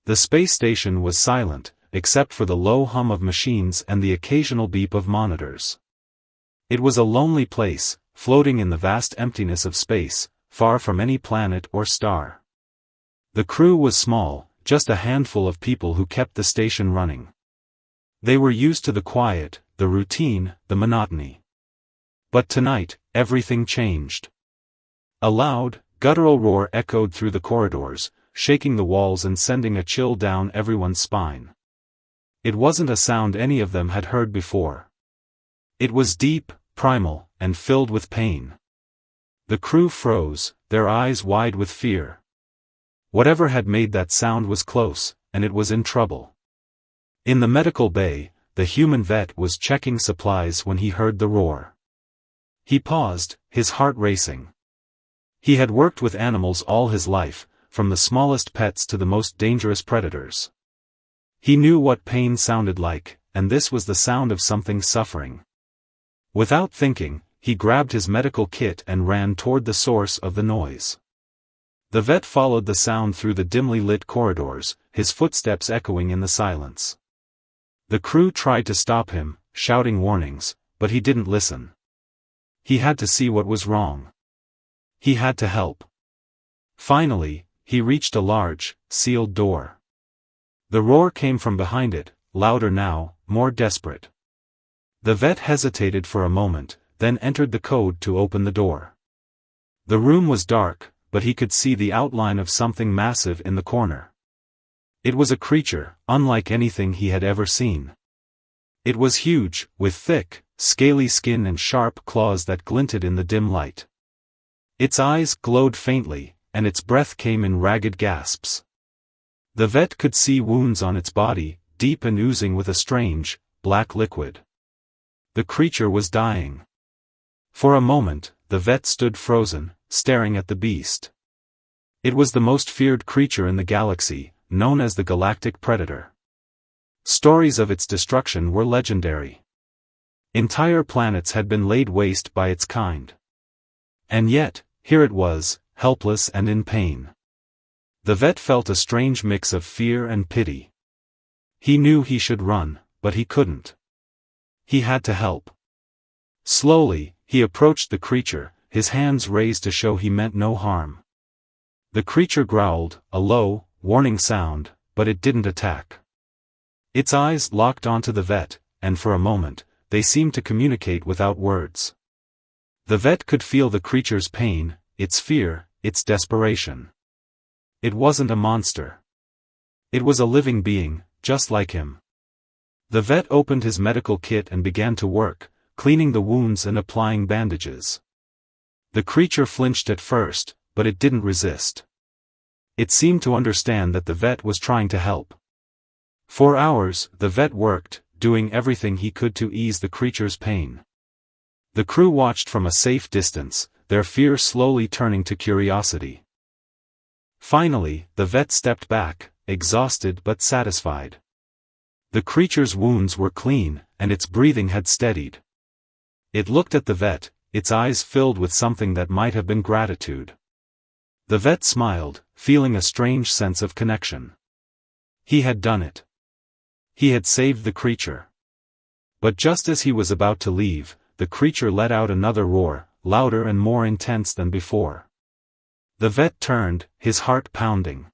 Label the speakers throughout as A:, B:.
A: The space station was silent, except for the low hum of machines and the occasional beep of monitors. It was a lonely place, floating in the vast emptiness of space, far from any planet or star. The crew was small, just a handful of people who kept the station running. They were used to the quiet, the routine, the monotony. But tonight, everything changed. A loud, guttural roar echoed through the corridors, shaking the walls and sending a chill down everyone's spine. It wasn't a sound any of them had heard before. It was deep, primal, and filled with pain. The crew froze, their eyes wide with fear. Whatever had made that sound was close, and it was in trouble. In the medical bay, the human vet was checking supplies when he heard the roar. He paused, his heart racing. He had worked with animals all his life, from the smallest pets to the most dangerous predators. He knew what pain sounded like, and this was the sound of something suffering. Without thinking, he grabbed his medical kit and ran toward the source of the noise. The vet followed the sound through the dimly lit corridors, his footsteps echoing in the silence. The crew tried to stop him, shouting warnings, but he didn't listen. He had to see what was wrong. He had to help. Finally, he reached a large, sealed door. The roar came from behind it, louder now, more desperate. The vet hesitated for a moment, then entered the code to open the door. The room was dark, but he could see the outline of something massive in the corner. It was a creature, unlike anything he had ever seen. It was huge, with thick, scaly skin and sharp claws that glinted in the dim light. Its eyes glowed faintly, and its breath came in ragged gasps. The vet could see wounds on its body, deep and oozing with a strange, black liquid. The creature was dying. For a moment, the vet stood frozen, staring at the beast. It was the most feared creature in the galaxy, known as the Galactic Predator. Stories of its destruction were legendary. Entire planets had been laid waste by its kind. And yet, here it was, helpless and in pain. The vet felt a strange mix of fear and pity. He knew he should run, but he couldn't. He had to help. Slowly, he approached the creature, his hands raised to show he meant no harm. The creature growled, a low, warning sound, but it didn't attack. Its eyes locked onto the vet, and for a moment, they seemed to communicate without words. The vet could feel the creature's pain, its fear, its desperation. It wasn't a monster. It was a living being, just like him. The vet opened his medical kit and began to work, cleaning the wounds and applying bandages. The creature flinched at first, but it didn't resist. It seemed to understand that the vet was trying to help. For hours, the vet worked, doing everything he could to ease the creature's pain. The crew watched from a safe distance, their fear slowly turning to curiosity. Finally, the vet stepped back, exhausted but satisfied. The creature's wounds were clean, and its breathing had steadied. It looked at the vet, its eyes filled with something that might have been gratitude. The vet smiled, feeling a strange sense of connection. He had done it. He had saved the creature. But just as he was about to leave, the creature let out another roar, louder and more intense than before. The vet turned, his heart pounding.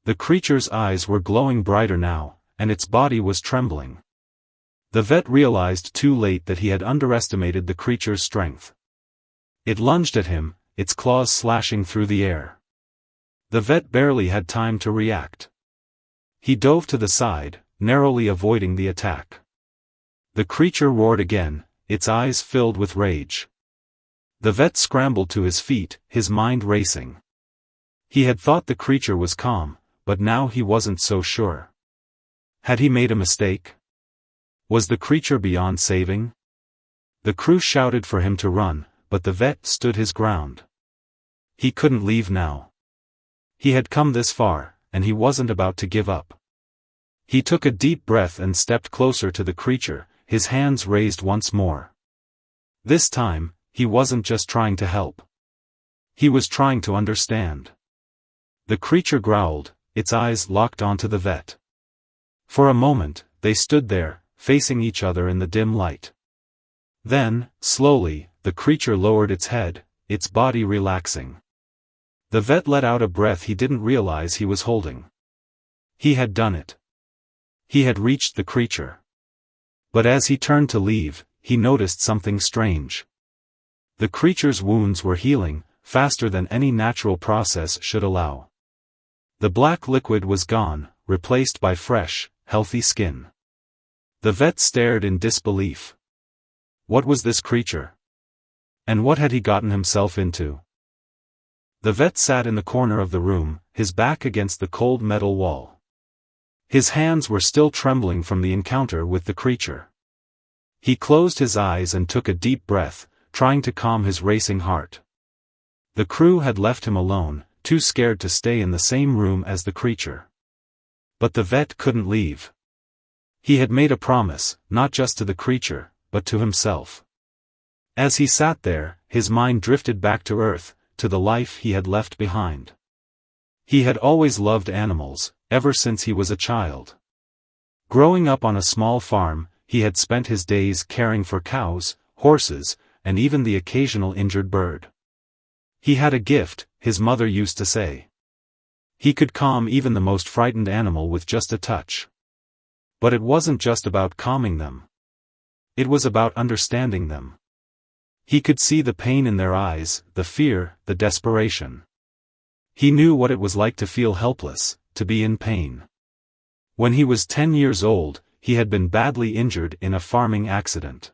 A: The creature's eyes were glowing brighter now, and its body was trembling. The vet realized too late that he had underestimated the creature's strength. It lunged at him, its claws slashing through the air. The vet barely had time to react. He dove to the side, narrowly avoiding the attack. The creature roared again, its eyes filled with rage. The vet scrambled to his feet, his mind racing. He had thought the creature was calm, but now he wasn't so sure. Had he made a mistake? Was the creature beyond saving? The crew shouted for him to run, but the vet stood his ground. He couldn't leave now. He had come this far, and he wasn't about to give up. He took a deep breath and stepped closer to the creature, his hands raised once more. This time, he wasn't just trying to help. He was trying to understand. The creature growled, its eyes locked onto the vet. For a moment, they stood there, facing each other in the dim light. Then, slowly, the creature lowered its head, its body relaxing. The vet let out a breath he didn't realize he was holding. He had done it. He had reached the creature. But as he turned to leave, he noticed something strange. The creature's wounds were healing, faster than any natural process should allow. The black liquid was gone, replaced by fresh, healthy skin. The vet stared in disbelief. What was this creature? And what had he gotten himself into? The vet sat in the corner of the room, his back against the cold metal wall. His hands were still trembling from the encounter with the creature. He closed his eyes and took a deep breath, trying to calm his racing heart. The crew had left him alone, too scared to stay in the same room as the creature. But the vet couldn't leave. He had made a promise, not just to the creature, but to himself. As he sat there, his mind drifted back to Earth, to the life he had left behind. He had always loved animals, ever since he was a child. Growing up on a small farm, he had spent his days caring for cows, horses, and even the occasional injured bird. He had a gift, his mother used to say. He could calm even the most frightened animal with just a touch. But it wasn't just about calming them. It was about understanding them. He could see the pain in their eyes, the fear, the desperation. He knew what it was like to feel helpless, to be in pain. When he was 10 years old, he had been badly injured in a farming accident.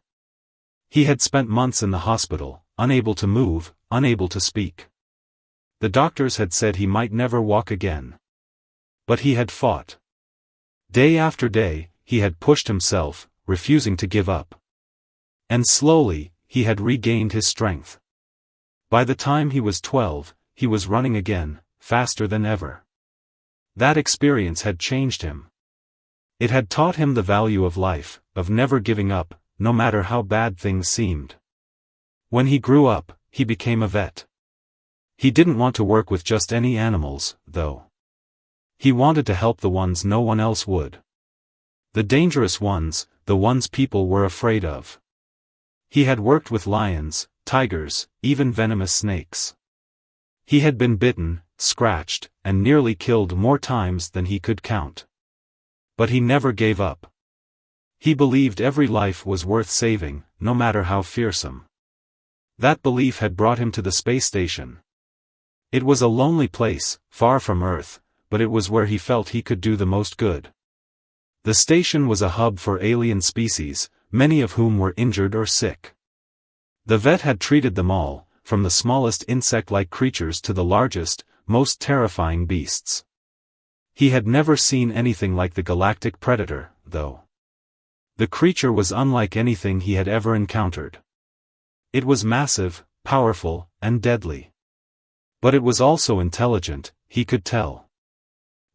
A: He had spent months in the hospital, unable to move, unable to speak. The doctors had said he might never walk again. But he had fought. Day after day, he had pushed himself, refusing to give up. And slowly, he had regained his strength. By the time he was 12, he was running again, faster than ever. That experience had changed him. It had taught him the value of life, of never giving up, no matter how bad things seemed. When he grew up, he became a vet. He didn't want to work with just any animals, though. He wanted to help the ones no one else would. The dangerous ones, the ones people were afraid of. He had worked with lions, tigers, even venomous snakes. He had been bitten, scratched, and nearly killed more times than he could count. But he never gave up. He believed every life was worth saving, no matter how fearsome. That belief had brought him to the space station. It was a lonely place, far from Earth, but it was where he felt he could do the most good. The station was a hub for alien species, many of whom were injured or sick. The vet had treated them all, from the smallest insect-like creatures to the largest, most terrifying beasts. He had never seen anything like the galactic predator, though. The creature was unlike anything he had ever encountered. It was massive, powerful, and deadly. But it was also intelligent, he could tell.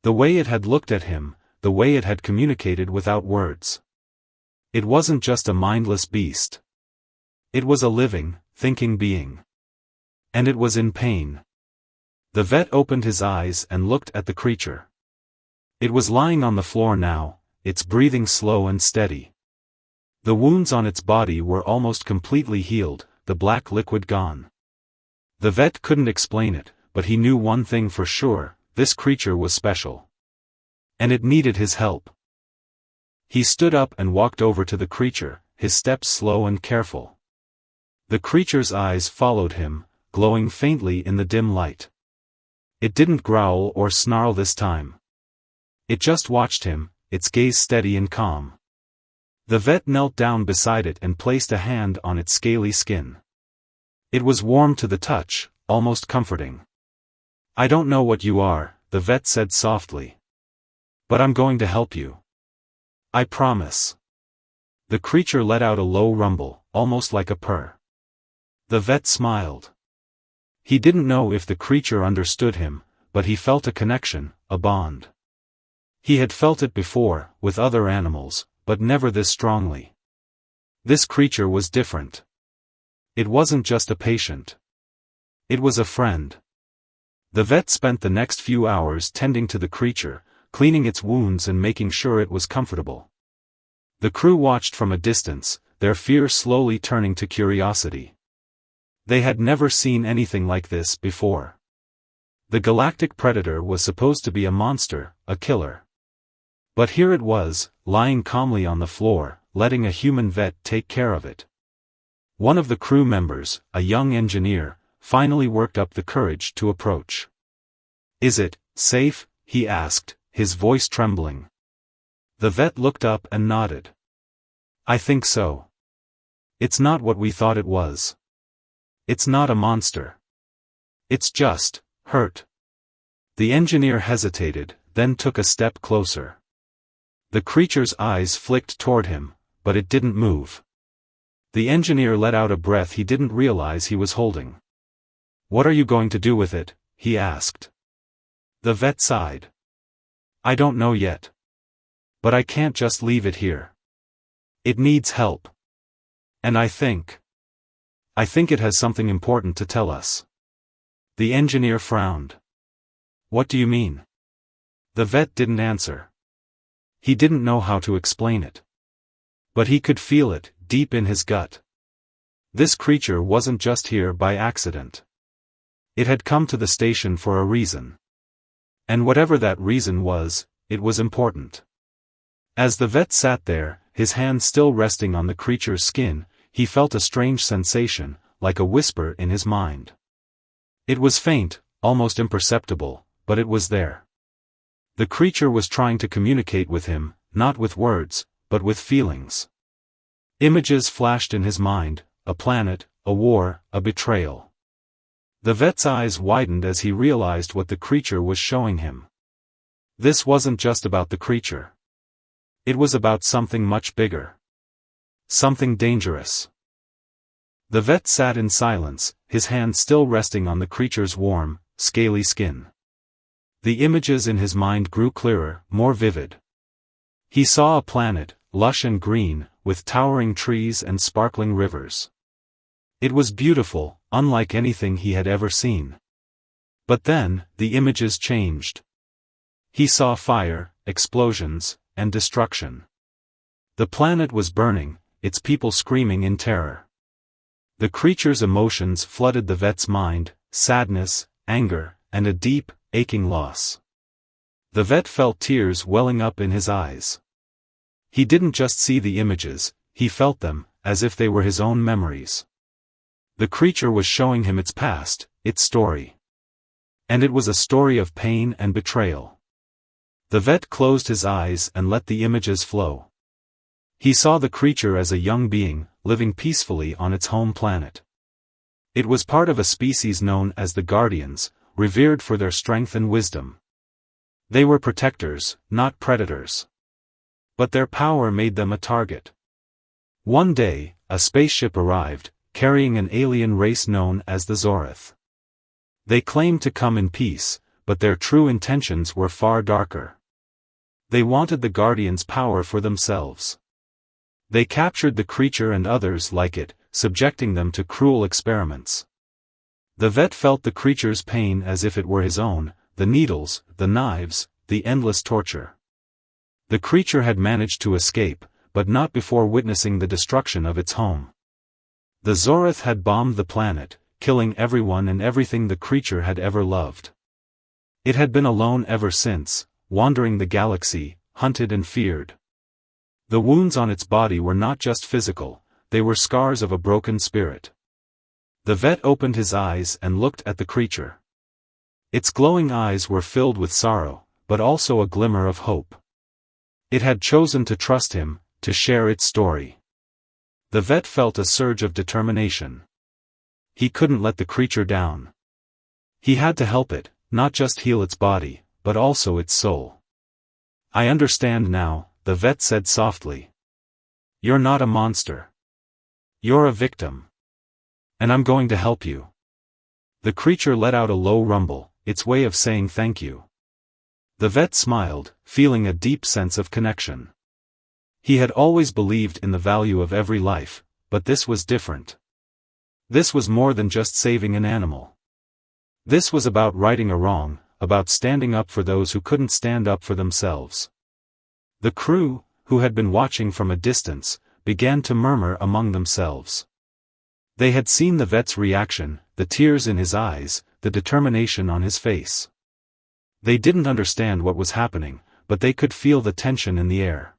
A: The way it had looked at him, the way it had communicated without words. It wasn't just a mindless beast. It was a living, thinking being. And it was in pain. The vet opened his eyes and looked at the creature. It was lying on the floor now, its breathing slow and steady. The wounds on its body were almost completely healed, the black liquid gone. The vet couldn't explain it, but he knew one thing for sure, this creature was special. And it needed his help. He stood up and walked over to the creature, his steps slow and careful. The creature's eyes followed him, glowing faintly in the dim light. It didn't growl or snarl this time. It just watched him, its gaze steady and calm. The vet knelt down beside it and placed a hand on its scaly skin. It was warm to the touch, almost comforting. "I don't know what you are," the vet said softly. "But I'm going to help you. I promise." The creature let out a low rumble, almost like a purr. The vet smiled. He didn't know if the creature understood him, but he felt a connection, a bond. He had felt it before, with other animals, but never this strongly. This creature was different. It wasn't just a patient. It was a friend. The vet spent the next few hours tending to the creature, cleaning its wounds and making sure it was comfortable. The crew watched from a distance, their fear slowly turning to curiosity. They had never seen anything like this before. The galactic predator was supposed to be a monster, a killer. But here it was, lying calmly on the floor, letting a human vet take care of it. One of the crew members, a young engineer, finally worked up the courage to approach. "Is it safe?" he asked, his voice trembling. The vet looked up and nodded. "I think so. It's not what we thought it was. It's not a monster. It's just hurt." The engineer hesitated, then took a step closer. The creature's eyes flicked toward him, but it didn't move. The engineer let out a breath he didn't realize he was holding. "What are you going to do with it?" he asked. The vet sighed. "I don't know yet. But I can't just leave it here. It needs help. And I think it has something important to tell us." The engineer frowned. "What do you mean?" The vet didn't answer. He didn't know how to explain it. But he could feel it, deep in his gut. This creature wasn't just here by accident. It had come to the station for a reason. And whatever that reason was, it was important. As the vet sat there, his hand still resting on the creature's skin, he felt a strange sensation, like a whisper in his mind. It was faint, almost imperceptible, but it was there. The creature was trying to communicate with him, not with words, but with feelings. Images flashed in his mind, a planet, a war, a betrayal. The vet's eyes widened as he realized what the creature was showing him. This wasn't just about the creature. It was about something much bigger. Something dangerous. The vet sat in silence, his hand still resting on the creature's warm, scaly skin. The images in his mind grew clearer, more vivid. He saw a planet, lush and green, with towering trees and sparkling rivers. It was beautiful, unlike anything he had ever seen. But then, the images changed. He saw fire, explosions, and destruction. The planet was burning, its people screaming in terror. The creature's emotions flooded the vet's mind, sadness, anger, and a deep, aching loss. The vet felt tears welling up in his eyes. He didn't just see the images, he felt them, as if they were his own memories. The creature was showing him its past, its story. And it was a story of pain and betrayal. The vet closed his eyes and let the images flow. He saw the creature as a young being, living peacefully on its home planet. It was part of a species known as the Guardians, revered for their strength and wisdom. They were protectors, not predators. But their power made them a target. One day, a spaceship arrived, carrying an alien race known as the Zorith. They claimed to come in peace, but their true intentions were far darker. They wanted the Guardians' power for themselves. They captured the creature and others like it, subjecting them to cruel experiments. The vet felt the creature's pain as if it were his own, the needles, the knives, the endless torture. The creature had managed to escape, but not before witnessing the destruction of its home. The Zorith had bombed the planet, killing everyone and everything the creature had ever loved. It had been alone ever since, wandering the galaxy, hunted and feared. The wounds on its body were not just physical, they were scars of a broken spirit. The vet opened his eyes and looked at the creature. Its glowing eyes were filled with sorrow, but also a glimmer of hope. It had chosen to trust him, to share its story. The vet felt a surge of determination. He couldn't let the creature down. He had to help it, not just heal its body, but also its soul. "I understand now," the vet said softly. "You're not a monster. You're a victim. And I'm going to help you." The creature let out a low rumble, its way of saying thank you. The vet smiled, feeling a deep sense of connection. He had always believed in the value of every life, but this was different. This was more than just saving an animal. This was about righting a wrong, about standing up for those who couldn't stand up for themselves. The crew, who had been watching from a distance, began to murmur among themselves. They had seen the vet's reaction, the tears in his eyes, the determination on his face. They didn't understand what was happening, but they could feel the tension in the air.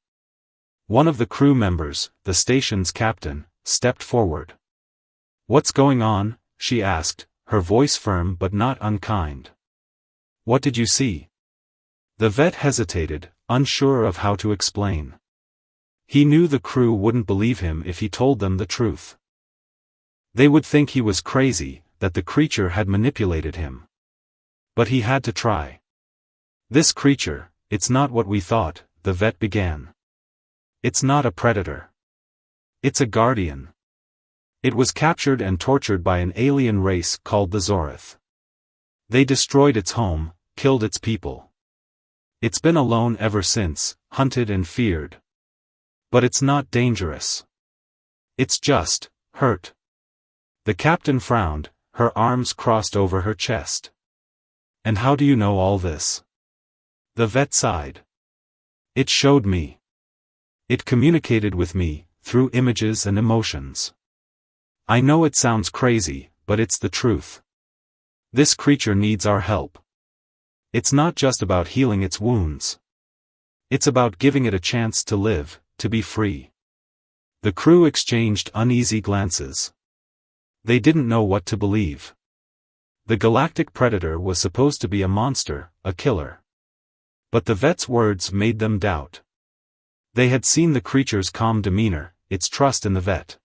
A: One of the crew members, the station's captain, stepped forward. "What's going on?" she asked, her voice firm but not unkind. "What did you see?" The vet hesitated, unsure of how to explain. He knew the crew wouldn't believe him if he told them the truth. They would think he was crazy, that the creature had manipulated him. But he had to try. "This creature, it's not what we thought," the vet began. "It's not a predator. It's a guardian. It was captured and tortured by an alien race called the Zorith. They destroyed its home, killed its people. It's been alone ever since, hunted and feared. But it's not dangerous. It's just hurt." The captain frowned, her arms crossed over her chest. "And how do you know all this?" The vet sighed. "It showed me. It communicated with me, through images and emotions. I know it sounds crazy, but it's the truth. This creature needs our help. It's not just about healing its wounds. It's about giving it a chance to live, to be free." The crew exchanged uneasy glances. They didn't know what to believe. The galactic predator was supposed to be a monster, a killer. But the vet's words made them doubt. They had seen the creature's calm demeanor, its trust in the vet.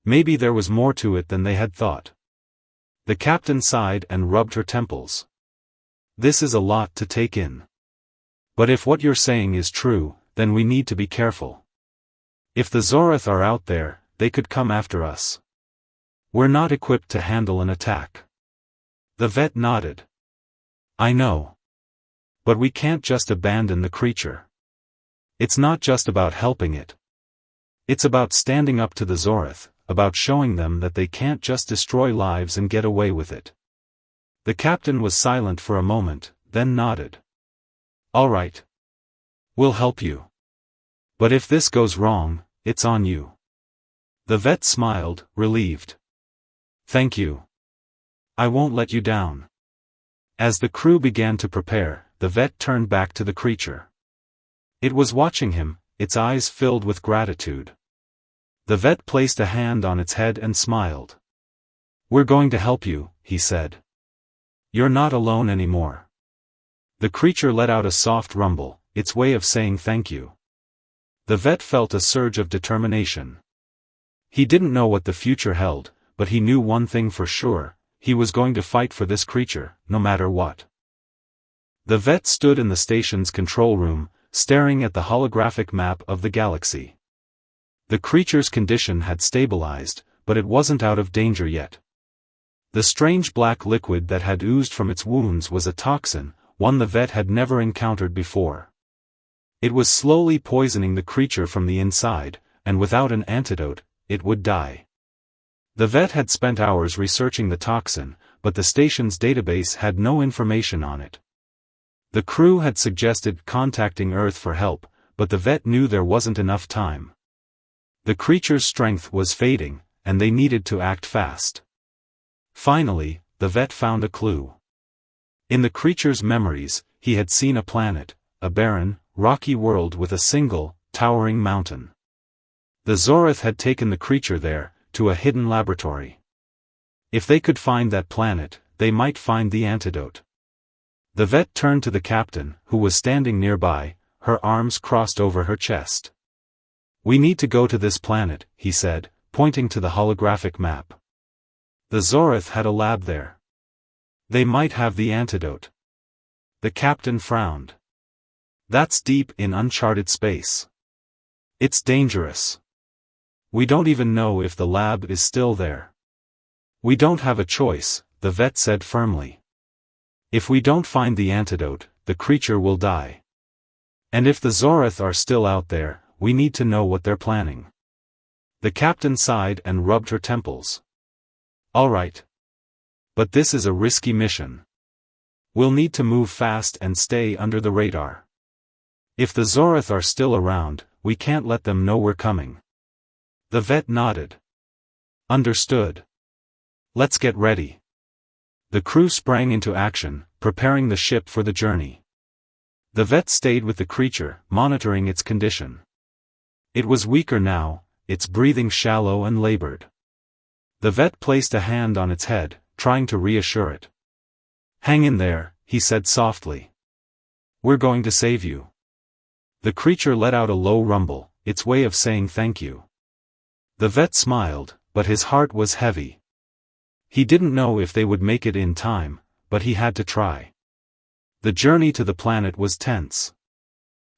A: Maybe there was more to it than they had thought. The captain sighed and rubbed her temples. "This is a lot to take in. But if what you're saying is true, then we need to be careful. If the Zorith are out there, they could come after us. We're not equipped to handle an attack." The vet nodded. "I know. But we can't just abandon the creature. It's not just about helping it. It's about standing up to the Zorith, about showing them that they can't just destroy lives and get away with it." The captain was silent for a moment, then nodded. "All right. We'll help you. But if this goes wrong, it's on you." The vet smiled, relieved. "Thank you. I won't let you down." As the crew began to prepare, the vet turned back to the creature. It was watching him, its eyes filled with gratitude. The vet placed a hand on its head and smiled. "We're going to help you," he said. "You're not alone anymore." The creature let out a soft rumble, its way of saying thank you. The vet felt a surge of determination. He didn't know what the future held, but he knew one thing for sure: he was going to fight for this creature, no matter what. The vet stood in the station's control room, staring at the holographic map of the galaxy. The creature's condition had stabilized, but it wasn't out of danger yet. The strange black liquid that had oozed from its wounds was a toxin, one the vet had never encountered before. It was slowly poisoning the creature from the inside, and without an antidote, it would die. The vet had spent hours researching the toxin, but the station's database had no information on it. The crew had suggested contacting Earth for help, but the vet knew there wasn't enough time. The creature's strength was fading, and they needed to act fast. Finally, the vet found a clue. In the creature's memories, he had seen a planet, a barren, rocky world with a single, towering mountain. The Zorith had taken the creature there, to a hidden laboratory. If they could find that planet, they might find the antidote. The vet turned to the captain, who was standing nearby, her arms crossed over her chest. "We need to go to this planet," he said, pointing to the holographic map. The Zorith had a lab there. They might have the antidote. The captain frowned. "That's deep in uncharted space. It's dangerous. We don't even know if the lab is still there." "We don't have a choice," the vet said firmly. "If we don't find the antidote, the creature will die. And if the Zorith are still out there, we need to know what they're planning." The captain sighed and rubbed her temples. "All right. But this is a risky mission. We'll need to move fast and stay under the radar. If the Zorath are still around, we can't let them know we're coming. The vet nodded. Understood. Let's get ready. The crew sprang into action, preparing the ship for the journey. The vet stayed with the creature, monitoring its condition. It was weaker now, its breathing shallow and labored. The vet placed a hand on its head, trying to reassure it. "Hang in there," he said softly. "We're going to save you." The creature let out a low rumble, its way of saying thank you. The vet smiled, but his heart was heavy. He didn't know if they would make it in time, but he had to try. The journey to the planet was tense.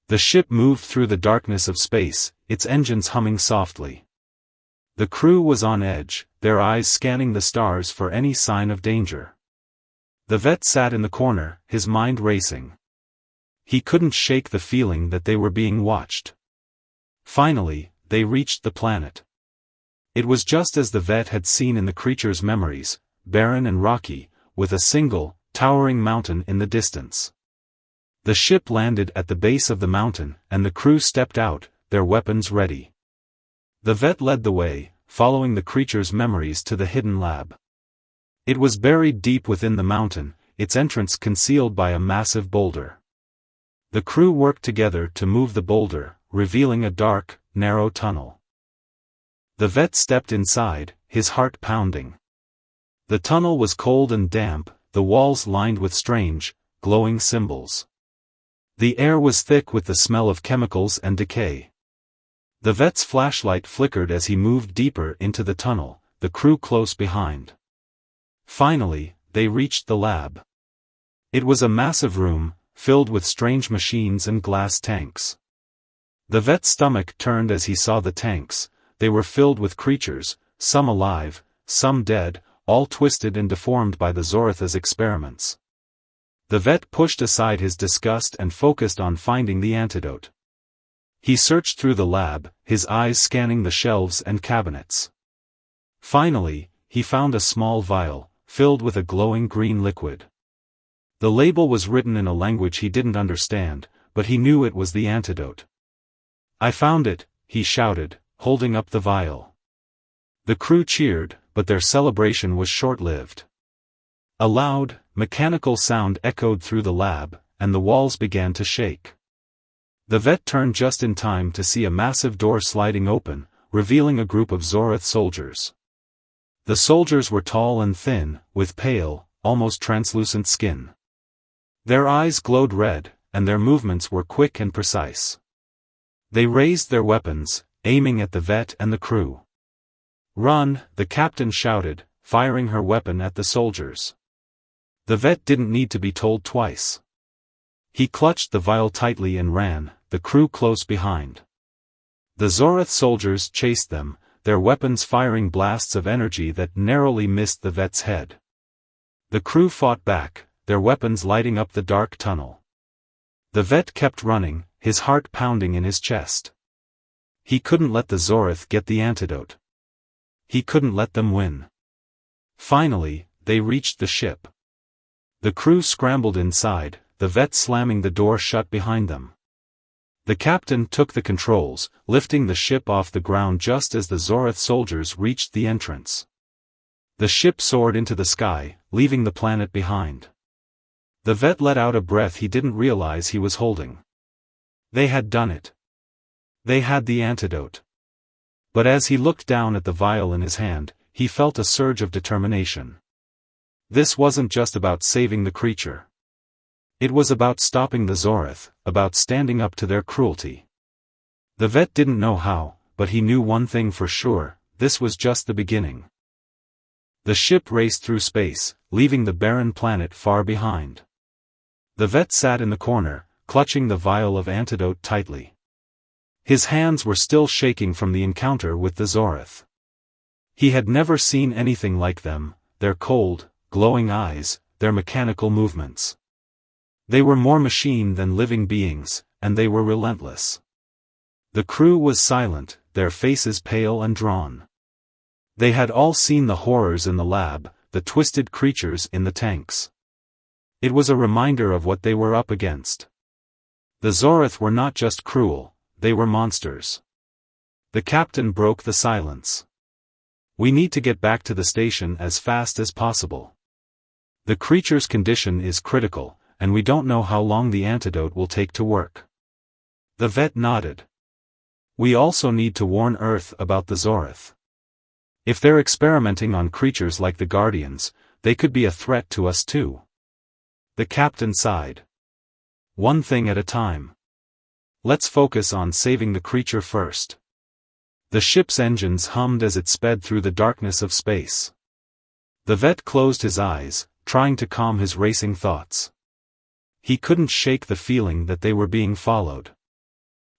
A: The ship moved through the darkness of space, its engines humming softly. The crew was on edge, their eyes scanning the stars for any sign of danger. The vet sat in the corner, his mind racing. He couldn't shake the feeling that they were being watched. Finally, they reached the planet. It was just as the vet had seen in the creature's memories, barren and rocky, with a single, towering mountain in the distance. The ship landed at the base of the mountain, and the crew stepped out, their weapons ready. The vet led the way, following the creature's memories to the hidden lab. It was buried deep within the mountain, its entrance concealed by a massive boulder. The crew worked together to move the boulder, revealing a dark, narrow tunnel. The vet stepped inside, his heart pounding. The tunnel was cold and damp, the walls lined with strange, glowing symbols. The air was thick with the smell of chemicals and decay. The vet's flashlight flickered as he moved deeper into the tunnel, the crew close behind. Finally, they reached the lab. It was a massive room, filled with strange machines and glass tanks. The vet's stomach turned as he saw the tanks. They were filled with creatures, some alive, some dead, all twisted and deformed by the Zoratha's experiments. The vet pushed aside his disgust and focused on finding the antidote. He searched through the lab, his eyes scanning the shelves and cabinets. Finally, he found a small vial, filled with a glowing green liquid. The label was written in a language he didn't understand, but he knew it was the antidote. "I found it," he shouted, holding up the vial. The crew cheered, but their celebration was short-lived. A loud, mechanical sound echoed through the lab, and the walls began to shake. The vet turned just in time to see a massive door sliding open, revealing a group of Zorath soldiers. The soldiers were tall and thin, with pale, almost translucent skin. Their eyes glowed red, and their movements were quick and precise. They raised their weapons, aiming at the vet and the crew. "Run!" the captain shouted, firing her weapon at the soldiers. The vet didn't need to be told twice. He clutched the vial tightly and ran, the crew close behind. The Zorath soldiers chased them, their weapons firing blasts of energy that narrowly missed the vet's head. The crew fought back, their weapons lighting up the dark tunnel. The vet kept running, his heart pounding in his chest. He couldn't let the Zorath get the antidote. He couldn't let them win. Finally, they reached the ship. The crew scrambled inside, the vet slamming the door shut behind them. The captain took the controls, lifting the ship off the ground just as the Zorath soldiers reached the entrance. The ship soared into the sky, leaving the planet behind. The vet let out a breath he didn't realize he was holding. They had done it. They had the antidote. But as he looked down at the vial in his hand, he felt a surge of determination. This wasn't just about saving the creature. It was about stopping the Zorath, about standing up to their cruelty. The vet didn't know how, but he knew one thing for sure: this was just the beginning. The ship raced through space, leaving the barren planet far behind. The vet sat in the corner, clutching the vial of antidote tightly. His hands were still shaking from the encounter with the Zorath. He had never seen anything like them, their cold, glowing eyes, their mechanical movements. They were more machine than living beings, and they were relentless. The crew was silent, their faces pale and drawn. They had all seen the horrors in the lab, the twisted creatures in the tanks. It was a reminder of what they were up against. The Zorith were not just cruel, they were monsters. The captain broke the silence. We need to get back to the station as fast as possible. The creature's condition is critical, and we don't know how long the antidote will take to work. The vet nodded. We also need to warn Earth about the Zorith. If they're experimenting on creatures like the Guardians, they could be a threat to us too. The captain sighed. One thing at a time. Let's focus on saving the creature first. The ship's engines hummed as it sped through the darkness of space. The vet closed his eyes, trying to calm his racing thoughts. He couldn't shake the feeling that they were being followed.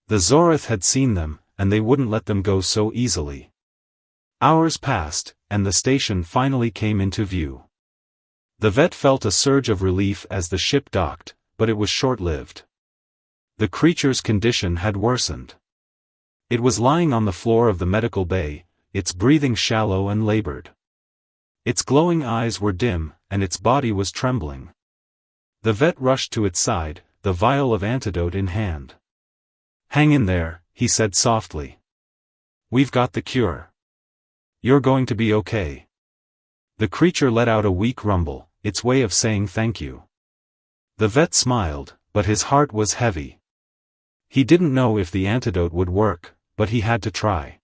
A: The Zorith had seen them, and they wouldn't let them go so easily. Hours passed, and the station finally came into view. The vet felt a surge of relief as the ship docked, but it was short-lived. The creature's condition had worsened. It was lying on the floor of the medical bay, its breathing shallow and labored. Its glowing eyes were dim, and its body was trembling. The vet rushed to its side, the vial of antidote in hand. "Hang in there," he said softly. "We've got the cure. You're going to be okay." The creature let out a weak rumble, its way of saying thank you. The vet smiled, but his heart was heavy. He didn't know if the antidote would work, but he had to try.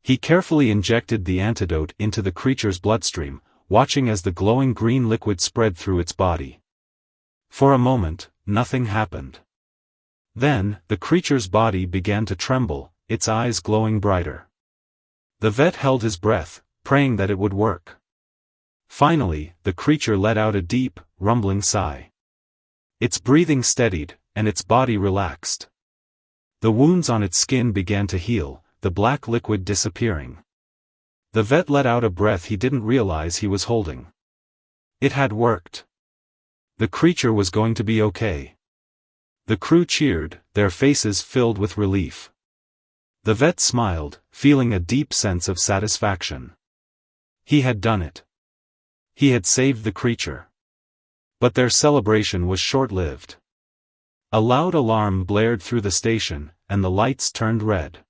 A: He carefully injected the antidote into the creature's bloodstream, watching as the glowing green liquid spread through its body. For a moment, nothing happened. Then, the creature's body began to tremble, its eyes glowing brighter. The vet held his breath, praying that it would work. Finally, the creature let out a deep, rumbling sigh. Its breathing steadied, and its body relaxed. The wounds on its skin began to heal, the black liquid disappearing. The vet let out a breath he didn't realize he was holding. It had worked. The creature was going to be okay. The crew cheered, their faces filled with relief. The vet smiled, feeling a deep sense of satisfaction. He had done it. He had saved the creature. But their celebration was short-lived. A loud alarm blared through the station, and the lights turned red.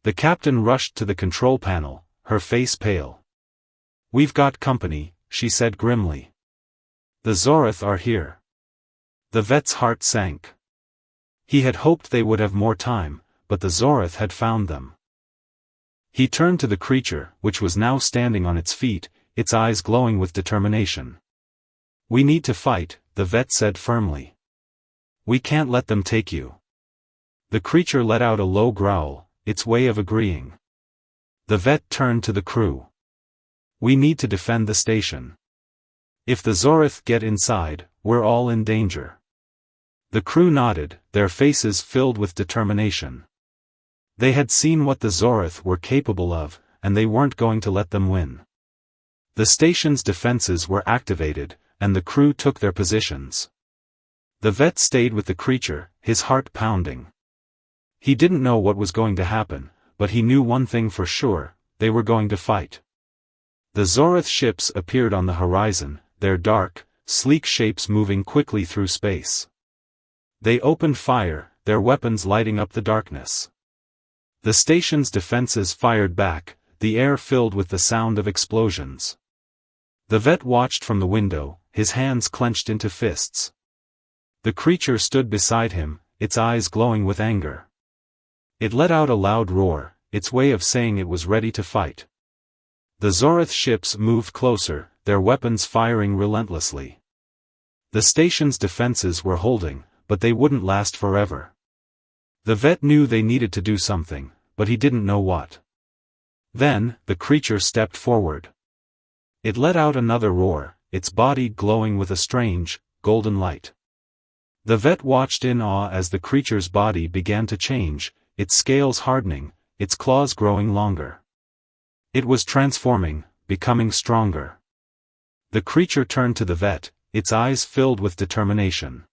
A: The captain rushed to the control panel, her face pale. "We've got company," she said grimly. "The Zorith are here." The vet's heart sank. He had hoped they would have more time, but the Zorith had found them. He turned to the creature, which was now standing on its feet, its eyes glowing with determination. "We need to fight," the vet said firmly. "We can't let them take you." The creature let out a low growl, its way of agreeing. The vet turned to the crew. "We need to defend the station. If the Zorith get inside, we're all in danger." The crew nodded, their faces filled with determination. They had seen what the Zorith were capable of, and they weren't going to let them win. The station's defenses were activated, and the crew took their positions. The vet stayed with the creature, his heart pounding. He didn't know what was going to happen, but he knew one thing for sure: they were going to fight. The Zorith ships appeared on the horizon, their dark, sleek shapes moving quickly through space. They opened fire, their weapons lighting up the darkness. The station's defenses fired back, the air filled with the sound of explosions. The vet watched from the window, his hands clenched into fists. The creature stood beside him, its eyes glowing with anger. It let out a loud roar, its way of saying it was ready to fight. The Zorith ships moved closer, their weapons firing relentlessly. The station's defenses were holding, but they wouldn't last forever. The vet knew they needed to do something, but he didn't know what. Then, the creature stepped forward. It let out another roar, its body glowing with a strange, golden light. The vet watched in awe as the creature's body began to change, its scales hardening, its claws growing longer. It was transforming, becoming stronger. The creature turned to the vet, its eyes filled with determination.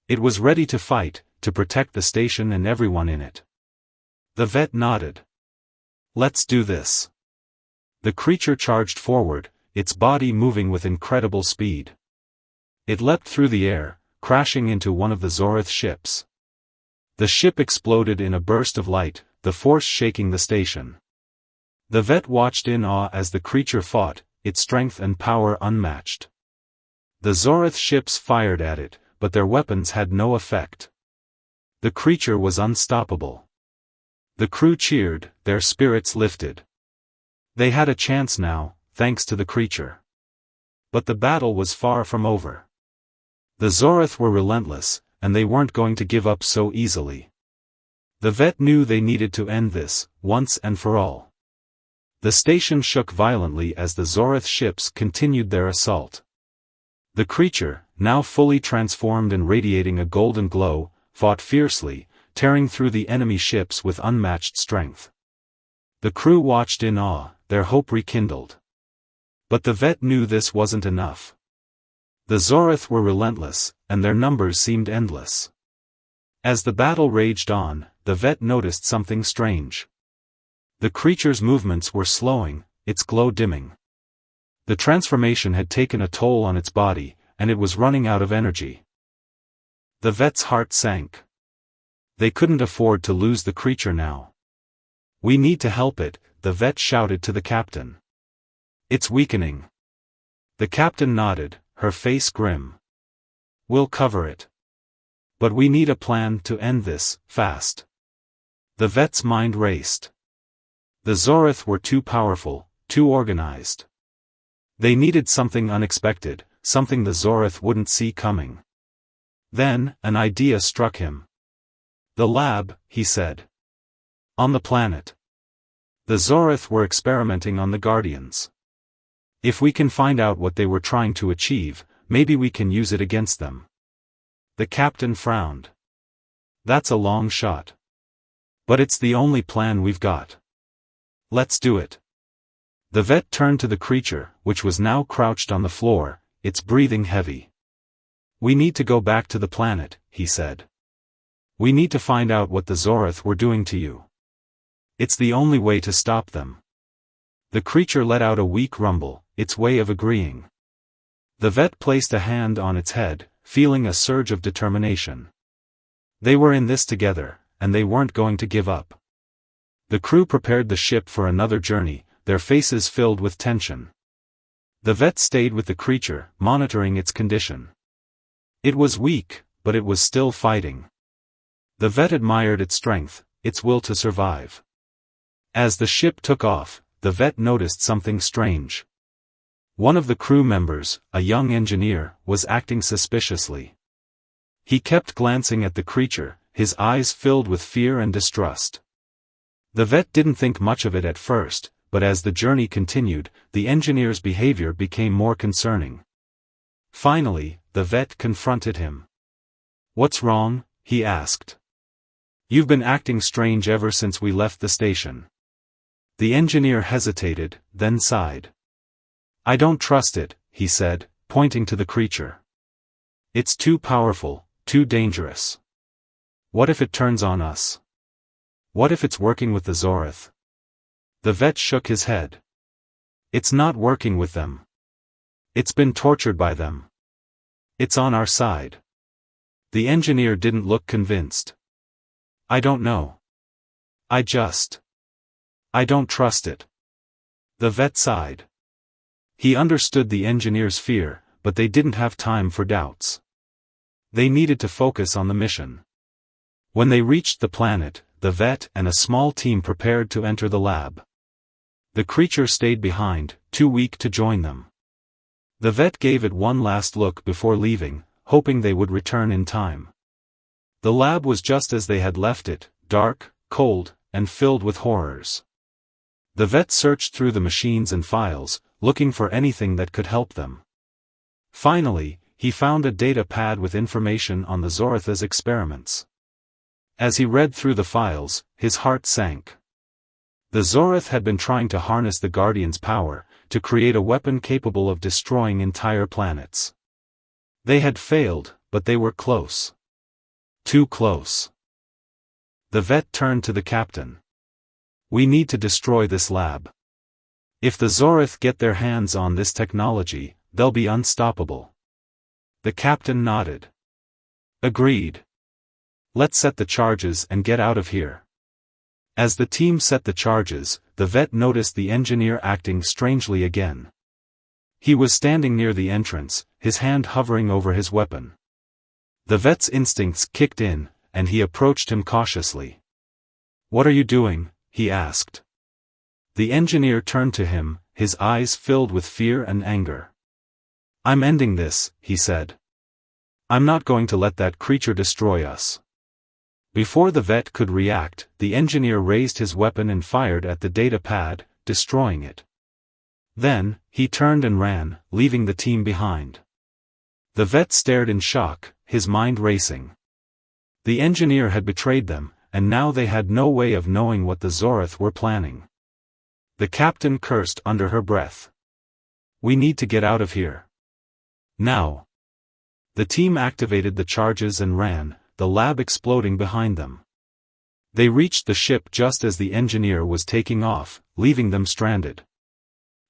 A: It was ready to fight, to protect the station and everyone in it. The vet nodded. "Let's do this." The creature charged forward, its body moving with incredible speed. It leapt through the air, crashing into one of the Zorith ships. The ship exploded in a burst of light, the force shaking the station. The vet watched in awe as the creature fought, its strength and power unmatched. The Zorith ships fired at it, but their weapons had no effect. The creature was unstoppable. The crew cheered, their spirits lifted. They had a chance now, thanks to the creature. But the battle was far from over. The Zorith were relentless, and they weren't going to give up so easily. The vet knew they needed to end this, once and for all. The station shook violently as the Zorith ships continued their assault. The creature, now fully transformed and radiating a golden glow, fought fiercely, tearing through the enemy ships with unmatched strength. The crew watched in awe, their hope rekindled. But the vet knew this wasn't enough. The Zorith were relentless, and their numbers seemed endless. As the battle raged on, the vet noticed something strange. The creature's movements were slowing, its glow dimming. The transformation had taken a toll on its body, and it was running out of energy. The vet's heart sank. They couldn't afford to lose the creature now. "We need to help it," the vet shouted to the captain. "It's weakening." The captain nodded, her face grim. "We'll cover it. But we need a plan to end this, fast." The vet's mind raced. The Zorith were too powerful, too organized. They needed something unexpected, something the Zorith wouldn't see coming. Then, an idea struck him. "The lab," he said. "On the planet. The Zorith were experimenting on the Guardians. If we can find out what they were trying to achieve, maybe we can use it against them." The captain frowned. "That's a long shot. But it's the only plan we've got. Let's do it." The vet turned to the creature, which was now crouched on the floor, its breathing heavy. "We need to go back to the planet," he said. "We need to find out what the Zorith were doing to you. It's the only way to stop them." The creature let out a weak rumble, its way of agreeing. The vet placed a hand on its head, feeling a surge of determination. They were in this together, and they weren't going to give up. The crew prepared the ship for another journey, their faces filled with tension. The vet stayed with the creature, monitoring its condition. It was weak, but it was still fighting. The vet admired its strength, its will to survive. As the ship took off, the vet noticed something strange. One of the crew members, a young engineer, was acting suspiciously. He kept glancing at the creature, his eyes filled with fear and distrust. The vet didn't think much of it at first, but as the journey continued, the engineer's behavior became more concerning. Finally, the vet confronted him. "What's wrong?" he asked. "You've been acting strange ever since we left the station." The engineer hesitated, then sighed. "I don't trust it," he said, pointing to the creature. "It's too powerful, too dangerous. What if it turns on us? What if it's working with the Zorith?" The vet shook his head. "It's not working with them. It's been tortured by them. It's on our side." The engineer didn't look convinced. "I don't know. I don't trust it." The vet sighed. He understood the engineer's fear, but they didn't have time for doubts. They needed to focus on the mission. When they reached the planet, the vet and a small team prepared to enter the lab. The creature stayed behind, too weak to join them. The vet gave it one last look before leaving, hoping they would return in time. The lab was just as they had left it, dark, cold, and filled with horrors. The vet searched through the machines and files, looking for anything that could help them. Finally, he found a data pad with information on the Zorith's experiments. As he read through the files, his heart sank. The Zorith had been trying to harness the Guardian's power, to create a weapon capable of destroying entire planets. They had failed, but they were close. Too close. The vet turned to the captain. "We need to destroy this lab. If the Zorith get their hands on this technology, they'll be unstoppable. The captain nodded. Agreed. Let's set the charges and get out of here. As the team set the charges, the vet noticed the engineer acting strangely again. He was standing near the entrance, his hand hovering over his weapon. The vet's instincts kicked in, and he approached him cautiously. "What are you doing?" he asked. The engineer turned to him, his eyes filled with fear and anger. "I'm ending this," he said. "I'm not going to let that creature destroy us." Before the vet could react, the engineer raised his weapon and fired at the data pad, destroying it. Then, he turned and ran, leaving the team behind. The vet stared in shock, his mind racing. The engineer had betrayed them, and now they had no way of knowing what the Zorith were planning. The captain cursed under her breath. "We need to get out of here. Now." The team activated the charges and ran, the lab exploding behind them. They reached the ship just as the engineer was taking off, leaving them stranded.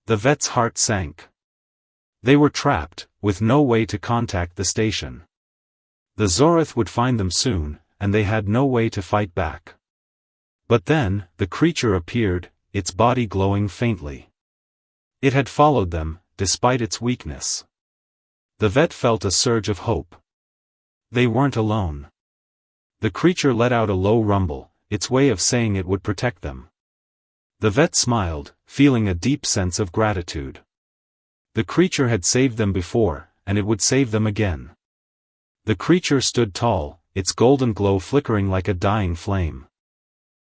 A: The vet's heart sank. They were trapped, with no way to contact the station. The Zorith would find them soon, and they had no way to fight back. But then, the creature appeared, its body glowing faintly. It had followed them, despite its weakness. The vet felt a surge of hope. They weren't alone. The creature let out a low rumble, its way of saying it would protect them. The vet smiled, feeling a deep sense of gratitude. The creature had saved them before, and it would save them again. The creature stood tall, its golden glow flickering like a dying flame.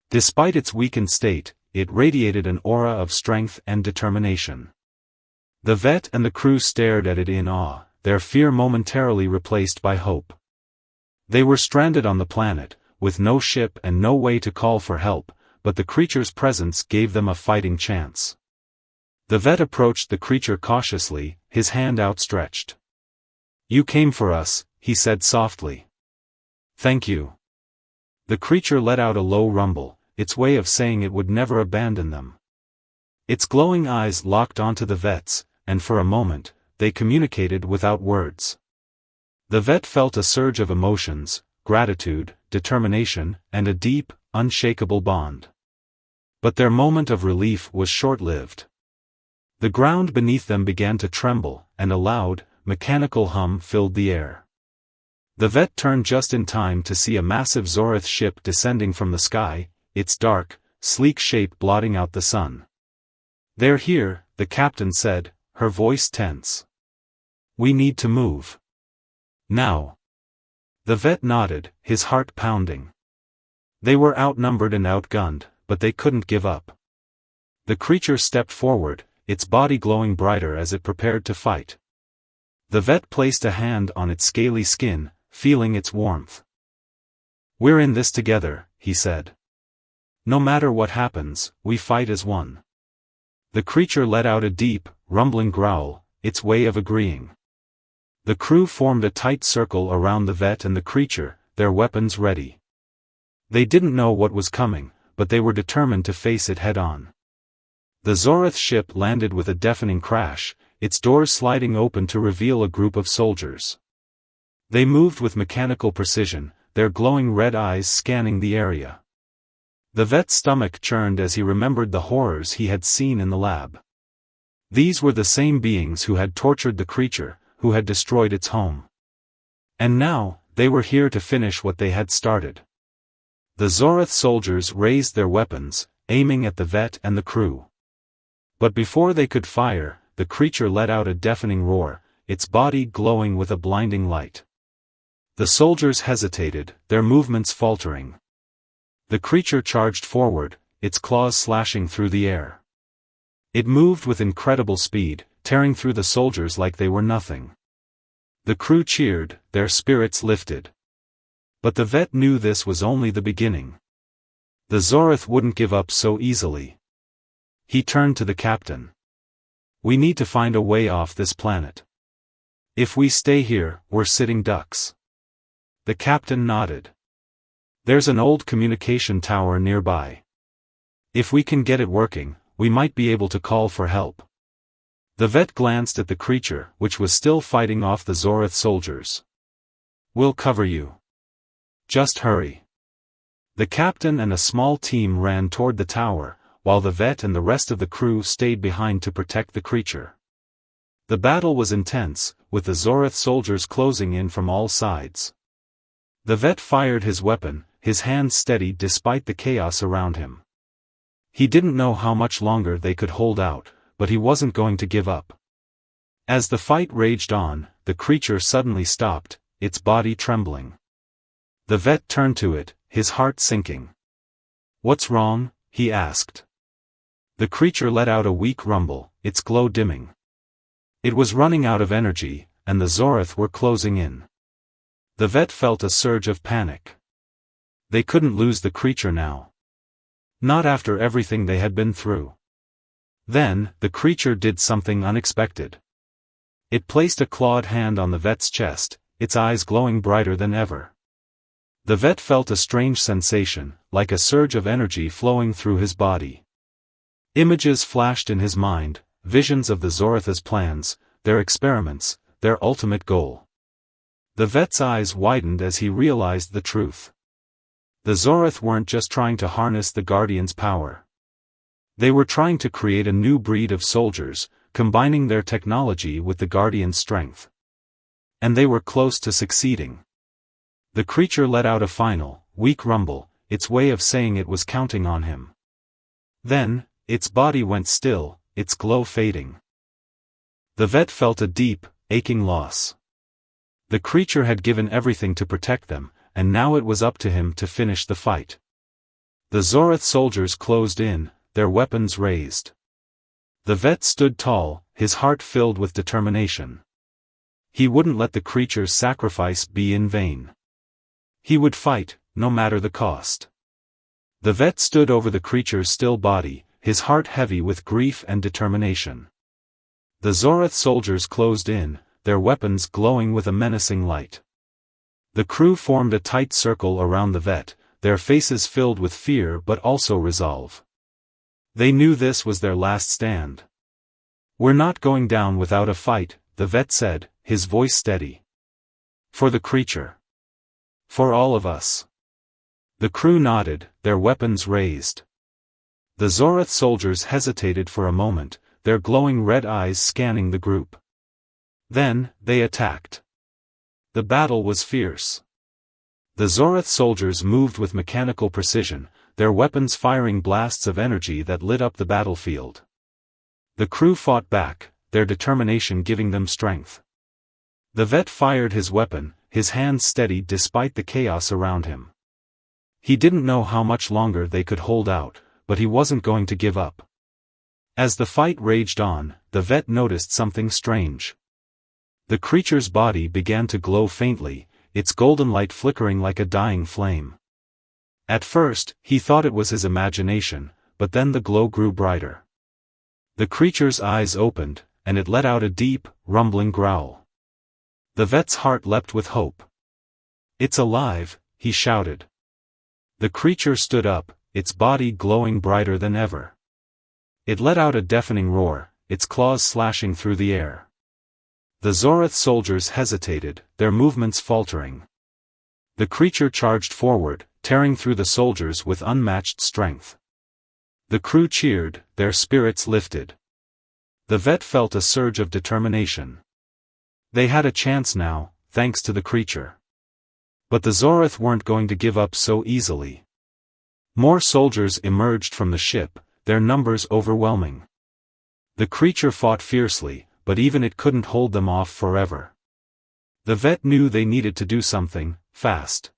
A: Despite its weakened state, it radiated an aura of strength and determination. The vet and the crew stared at it in awe, their fear momentarily replaced by hope. They were stranded on the planet, with no ship and no way to call for help, but the creature's presence gave them a fighting chance. The vet approached the creature cautiously, his hand outstretched. "You came for us," he said softly. "Thank you." The creature let out a low rumble, its way of saying it would never abandon them. Its glowing eyes locked onto the vet's, and for a moment, they communicated without words. The vet felt a surge of emotions, gratitude, determination, and a deep, unshakable bond. But their moment of relief was short-lived. The ground beneath them began to tremble, and a loud, mechanical hum filled the air. The vet turned just in time to see a massive Zorith ship descending from the sky, its dark, sleek shape blotting out the sun. "They're here," the captain said, her voice tense. "We need to move. Now." The vet nodded, his heart pounding. They were outnumbered and outgunned, but they couldn't give up. The creature stepped forward, its body glowing brighter as it prepared to fight. The vet placed a hand on its scaly skin, feeling its warmth. "We're in this together," he said. "No matter what happens, we fight as one." The creature let out a deep, rumbling growl, its way of agreeing. The crew formed a tight circle around the vet and the creature, their weapons ready. They didn't know what was coming, but they were determined to face it head-on. The Zorith ship landed with a deafening crash, its doors sliding open to reveal a group of soldiers. They moved with mechanical precision, their glowing red eyes scanning the area. The vet's stomach churned as he remembered the horrors he had seen in the lab. These were the same beings who had tortured the creature, who had destroyed its home. And now, they were here to finish what they had started. The Zorith soldiers raised their weapons, aiming at the vet and the crew. But before they could fire, the creature let out a deafening roar, its body glowing with a blinding light. The soldiers hesitated, their movements faltering. The creature charged forward, its claws slashing through the air. It moved with incredible speed, tearing through the soldiers like they were nothing. The crew cheered, their spirits lifted. But the vet knew this was only the beginning. The Zorith wouldn't give up so easily. He turned to the captain. "We need to find a way off this planet. If we stay here, we're sitting ducks." The captain nodded. "There's an old communication tower nearby. If we can get it working, we might be able to call for help. The vet glanced at the creature, which was still fighting off the Zorath soldiers. We'll cover you. Just hurry. The captain and a small team ran toward the tower, while the vet and the rest of the crew stayed behind to protect the creature. The battle was intense, with the Zorath soldiers closing in from all sides. The vet fired his weapon, his hands steady despite the chaos around him. He didn't know how much longer they could hold out, but he wasn't going to give up. As the fight raged on, the creature suddenly stopped, its body trembling. The vet turned to it, his heart sinking. "What's wrong?" he asked. The creature let out a weak rumble, its glow dimming. It was running out of energy, and the Zorath were closing in. The vet felt a surge of panic. They couldn't lose the creature now. Not after everything they had been through. Then, the creature did something unexpected. It placed a clawed hand on the vet's chest, its eyes glowing brighter than ever. The vet felt a strange sensation, like a surge of energy flowing through his body. Images flashed in his mind, visions of the Zorath's plans, their experiments, their ultimate goal. The vet's eyes widened as he realized the truth. The Zorath weren't just trying to harness the Guardian's power. They were trying to create a new breed of soldiers, combining their technology with the Guardian's strength. And they were close to succeeding. The creature let out a final, weak rumble, its way of saying it was counting on him. Then, its body went still, its glow fading. The vet felt a deep, aching loss. The creature had given everything to protect them, and now it was up to him to finish the fight. The Zorath soldiers closed in, their weapons raised. The vet stood tall, his heart filled with determination. He wouldn't let the creature's sacrifice be in vain. He would fight, no matter the cost. The vet stood over the creature's still body, his heart heavy with grief and determination. The Zorath soldiers closed in, their weapons glowing with a menacing light. The crew formed a tight circle around the vet, their faces filled with fear but also resolve. They knew this was their last stand. "We're not going down without a fight," the vet said, his voice steady. "For the creature. For all of us." The crew nodded, their weapons raised. The Zorath soldiers hesitated for a moment, their glowing red eyes scanning the group. Then, they attacked. The battle was fierce. The Zorath soldiers moved with mechanical precision, their weapons firing blasts of energy that lit up the battlefield. The crew fought back, their determination giving them strength. The vet fired his weapon, his hands steady despite the chaos around him. He didn't know how much longer they could hold out, but he wasn't going to give up. As the fight raged on, the vet noticed something strange. The creature's body began to glow faintly, its golden light flickering like a dying flame. At first, he thought it was his imagination, but then the glow grew brighter. The creature's eyes opened, and it let out a deep, rumbling growl. The vet's heart leapt with hope. "It's alive," he shouted. The creature stood up, its body glowing brighter than ever. It let out a deafening roar, its claws slashing through the air. The Zorath soldiers hesitated, their movements faltering. The creature charged forward, tearing through the soldiers with unmatched strength. The crew cheered, their spirits lifted. The vet felt a surge of determination. They had a chance now, thanks to the creature. But the Zorath weren't going to give up so easily. More soldiers emerged from the ship, their numbers overwhelming. The creature fought fiercely, but even it couldn't hold them off forever. The vet knew they needed to do something, fast.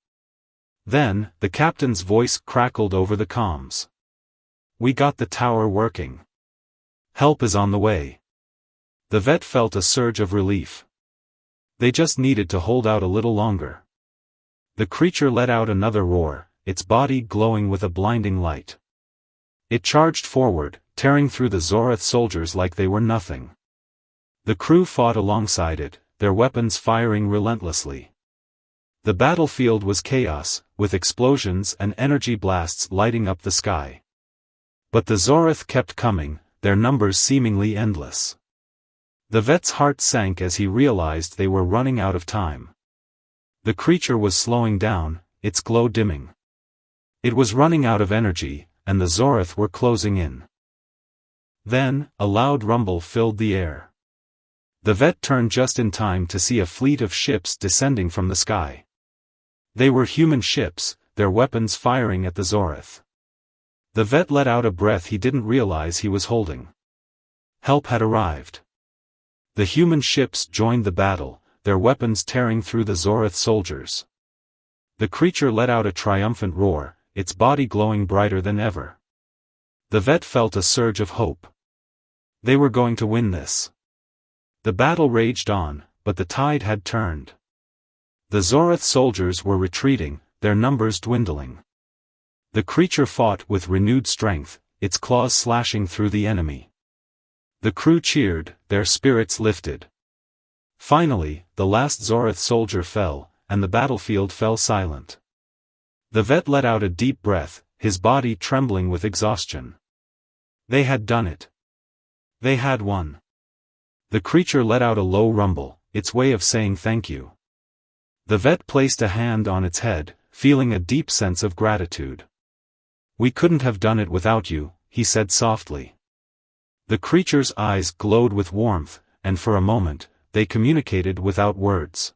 A: Then, the captain's voice crackled over the comms. "We got the tower working. Help is on the way." The vet felt a surge of relief. They just needed to hold out a little longer. The creature let out another roar, its body glowing with a blinding light. It charged forward, tearing through the Zorath soldiers like they were nothing. The crew fought alongside it, their weapons firing relentlessly. The battlefield was chaos, with explosions and energy blasts lighting up the sky. But the Zorith kept coming, their numbers seemingly endless. The vet's heart sank as he realized they were running out of time. The creature was slowing down, its glow dimming. It was running out of energy, and the Zorith were closing in. Then, a loud rumble filled the air. The vet turned just in time to see a fleet of ships descending from the sky. They were human ships, their weapons firing at the Zorith. The vet let out a breath he didn't realize he was holding. Help had arrived. The human ships joined the battle, their weapons tearing through the Zorith soldiers. The creature let out a triumphant roar, its body glowing brighter than ever. The vet felt a surge of hope. They were going to win this. The battle raged on, but the tide had turned. The Zorith soldiers were retreating, their numbers dwindling. The creature fought with renewed strength, its claws slashing through the enemy. The crew cheered, their spirits lifted. Finally, the last Zorith soldier fell, and the battlefield fell silent. The vet let out a deep breath, his body trembling with exhaustion. They had done it. They had won. The creature let out a low rumble, its way of saying thank you. The vet placed a hand on its head, feeling a deep sense of gratitude. We couldn't have done it without you, he said softly. The creature's eyes glowed with warmth, and for a moment, they communicated without words.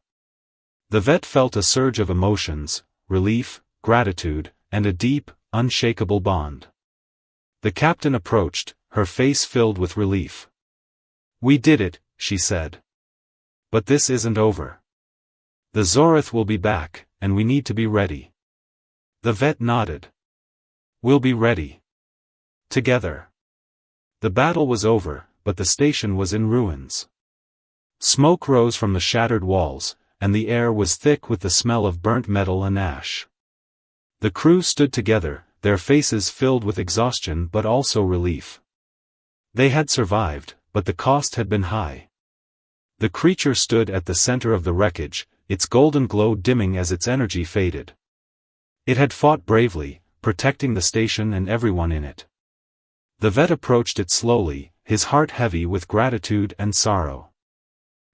A: The vet felt a surge of emotions, relief, gratitude, and a deep, unshakable bond. The captain approached, her face filled with relief. We did it, she said. But this isn't over. The Zorith will be back, and we need to be ready. The vet nodded. We'll be ready. Together. The battle was over, but the station was in ruins. Smoke rose from the shattered walls, and the air was thick with the smell of burnt metal and ash. The crew stood together, their faces filled with exhaustion but also relief. They had survived, but the cost had been high. The creature stood at the center of the wreckage, its golden glow dimming as its energy faded. It had fought bravely, protecting the station and everyone in it. The vet approached it slowly, his heart heavy with gratitude and sorrow.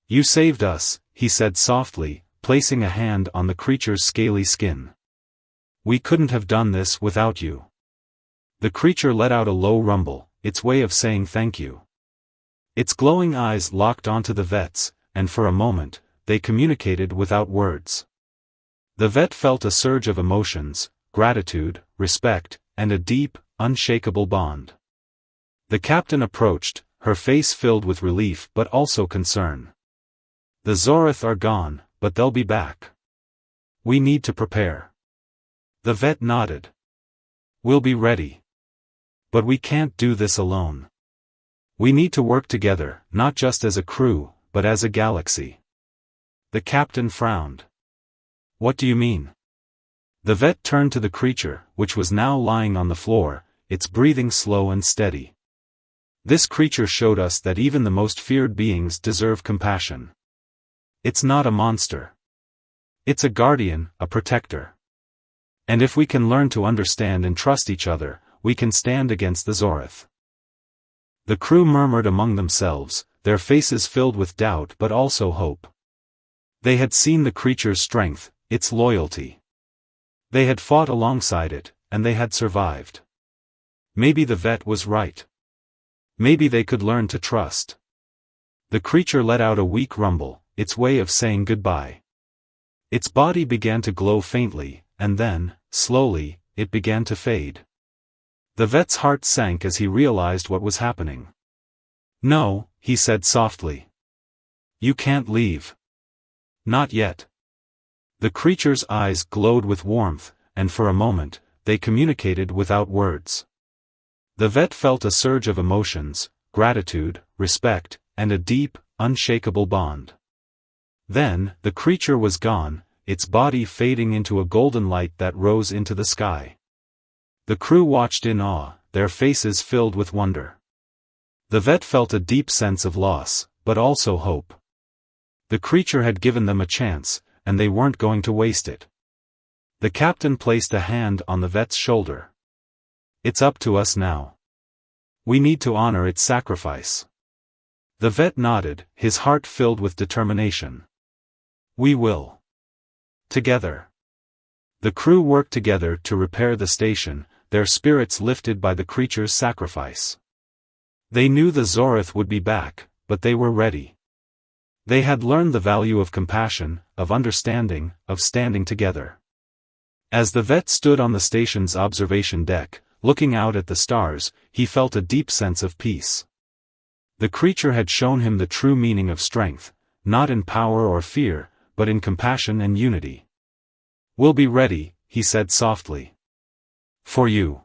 A: You saved us, he said softly, placing a hand on the creature's scaly skin. We couldn't have done this without you. The creature let out a low rumble, its way of saying thank you. Its glowing eyes locked onto the vet's, and for a moment, they communicated without words. The vet felt a surge of emotions, gratitude, respect, and a deep, unshakable bond. The captain approached, her face filled with relief but also concern. The Zorith are gone, but they'll be back. We need to prepare. The vet nodded. We'll be ready. But we can't do this alone. We need to work together, not just as a crew, but as a galaxy. The captain frowned. What do you mean? The vet turned to the creature, which was now lying on the floor, its breathing slow and steady. This creature showed us that even the most feared beings deserve compassion. It's not a monster. It's a guardian, a protector. And if we can learn to understand and trust each other, we can stand against the Zorith. The crew murmured among themselves, their faces filled with doubt but also hope. They had seen the creature's strength, its loyalty. They had fought alongside it, and they had survived. Maybe the vet was right. Maybe they could learn to trust. The creature let out a weak rumble, its way of saying goodbye. Its body began to glow faintly, and then, slowly, it began to fade. The vet's heart sank as he realized what was happening. No, he said softly. You can't leave. Not yet. The creature's eyes glowed with warmth, and for a moment, they communicated without words. The vet felt a surge of emotions, gratitude, respect, and a deep, unshakable bond. Then, the creature was gone, its body fading into a golden light that rose into the sky. The crew watched in awe, their faces filled with wonder. The vet felt a deep sense of loss, but also hope. The creature had given them a chance, and they weren't going to waste it. The captain placed a hand on the vet's shoulder. It's up to us now. We need to honor its sacrifice. The vet nodded, his heart filled with determination. We will. Together. The crew worked together to repair the station, their spirits lifted by the creature's sacrifice. They knew the Zorith would be back, but they were ready. They had learned the value of compassion, of understanding, of standing together. As the vet stood on the station's observation deck, looking out at the stars, he felt a deep sense of peace. The creature had shown him the true meaning of strength, not in power or fear, but in compassion and unity. We'll be ready, he said softly. For you.